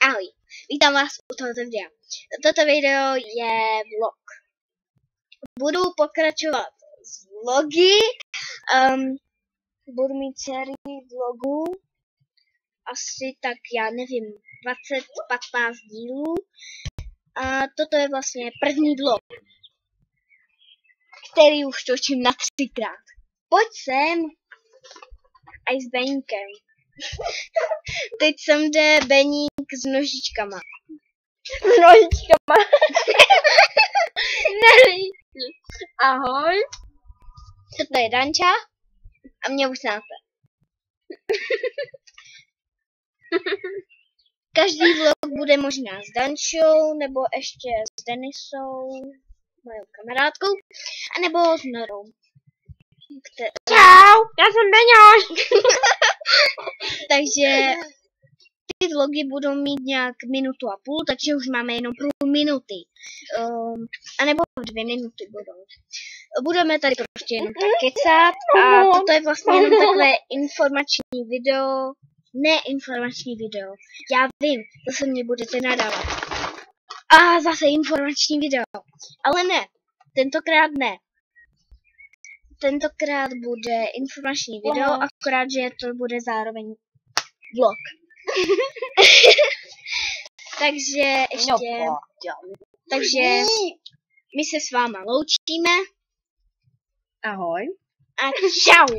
Ahoj, vítám vás u tohoto videa. Toto video je vlog. Budu pokračovat s vlogy. Budu mít sérii vlogů. Asi tak, já nevím, 20-15 dílů. A toto je vlastně první vlog, který už točím na 3krát. Pojď sem, aj s Beníkem. Teď sem jde Beník s nožičkama. S nožičkama. Ahoj. Toto je Danča a mě už znáte. Každý vlog bude možná s Dančou, nebo ještě s Denisou, mojou kamarádkou, anebo s Norou. Čau, já jsem Beňoš. Takže ty vlogy budou mít nějak 1,5 minuty, takže už máme jenom půl minuty. A nebo 2 minuty budou. Budeme tady prostě jenom tak kecat a toto je vlastně jenom takové informační video. Ne informační video. Já vím, zase mě budete nadávat. A zase informační video. Ale ne, tentokrát ne. Tentokrát bude informační video, akorát, že to bude zároveň vlog. Takže ještě... Takže my se s váma loučíme. Ahoj. A čau.